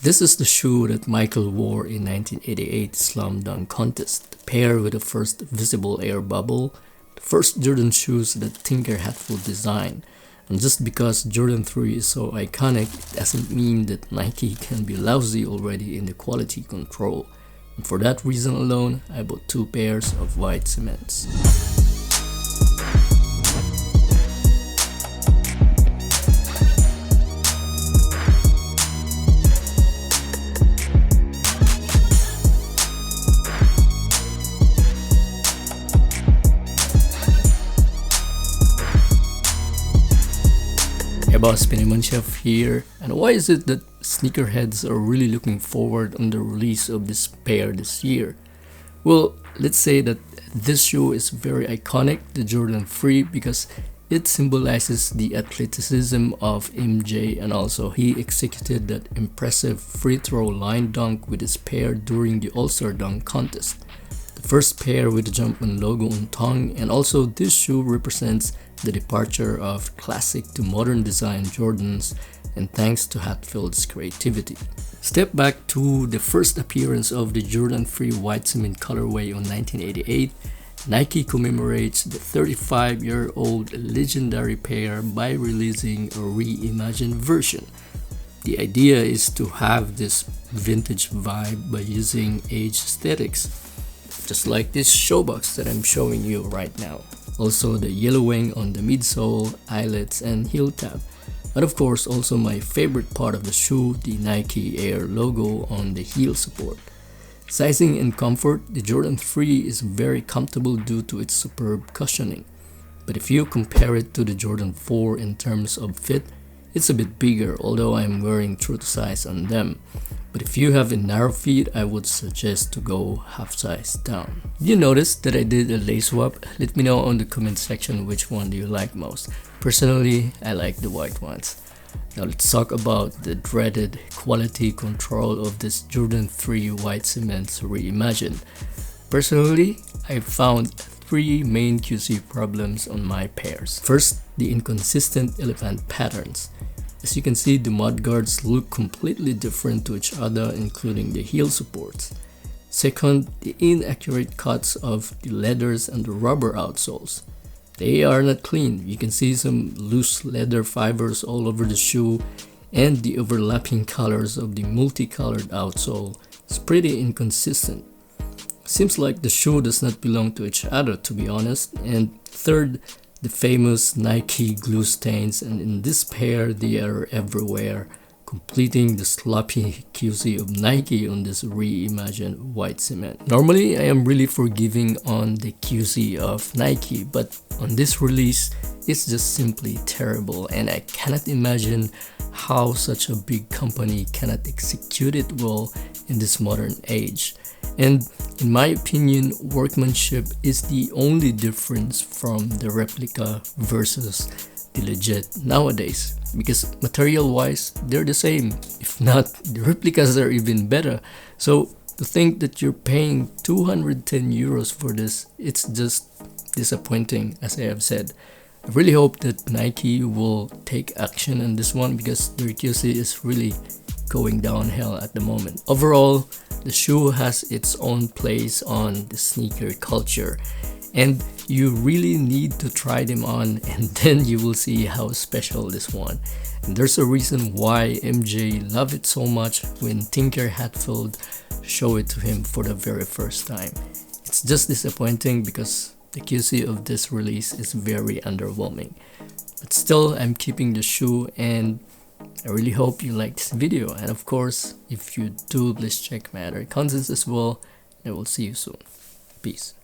This is the shoe that Michael wore in 1988 Slam Dunk Contest, the pair with the first visible air bubble, the first Jordan shoes that Tinker Hatfield designed. And just because Jordan 3 is so iconic, it doesn't mean that Nike can be lousy already in the quality control. And for that reason alone, I bought 2 pairs of white cements. Hey boss, Pinaman Chef here. And why is it that sneakerheads are really looking forward on the release of this pair this year? Well, let's say that this shoe is very iconic, the Jordan 3, because it symbolizes the athleticism of MJ, and also he executed that impressive free throw line dunk with his pair during the All-Star Dunk Contest. The first pair with the Jumpman logo on tongue, and also this shoe represents the departure of classic to modern design Jordans, and thanks to Hatfield's creativity. Step back to the first appearance of the Jordan 3 white cement colorway on 1988. Nike commemorates the 35-year-old legendary pair by releasing a reimagined version. The idea is to have this vintage vibe by using age aesthetics, just like this showbox that I'm showing you right now. Also the yellowing on the midsole, eyelets, and heel tab. But of course also my favorite part of the shoe, the Nike Air logo on the heel support. Sizing and comfort, the Jordan 3 is very comfortable due to its superb cushioning. But if you compare it to the Jordan 4 in terms of fit, it's a bit bigger, although I'm wearing true to size on them. But if you have a narrow feet, I would suggest to go half size down. Did you notice that I did a lace swap? Let me know on the comment section which one do you like most. Personally, I like the white ones. Now let's talk about the dreaded quality control of this Jordan 3 white cements reimagined. Personally, I found 3 main QC problems on my pairs. First, the inconsistent elephant patterns. As you can see, the mudguards look completely different to each other, including the heel supports. Second, the inaccurate cuts of the leathers and the rubber outsoles. They are not clean. You can see some loose leather fibers all over the shoe, and the overlapping colors of the multicolored outsole is pretty inconsistent. Seems like the shoe does not belong to each other, to be honest. And third, the famous Nike glue stains, and in this pair they are everywhere, completing the sloppy QC of Nike on this reimagined white cement. Normally I am really forgiving on the QC of Nike, but on this release it's just simply terrible, and I cannot imagine how such a big company cannot execute it well in this modern age. And in my opinion, workmanship is the only difference from the replica versus the legit nowadays, because material wise they're the same. If not, the replicas are even better. So to think that you're paying 210 euros for this, it's just disappointing, as I have said. I really hope that Nike will take action on this one, because their QC is really going downhill at the moment. Overall, the shoe has its own place on the sneaker culture, and you really need to try them on, and then you will see how special this one. And there's a reason why MJ loved it so much when Tinker Hatfield showed it to him for the very first time. It's just disappointing because the QC of this release is very underwhelming. But still, I'm keeping the shoe, and I really hope you liked this video. And of course, if you do, please check my other contents as well. And I will see you soon. Peace.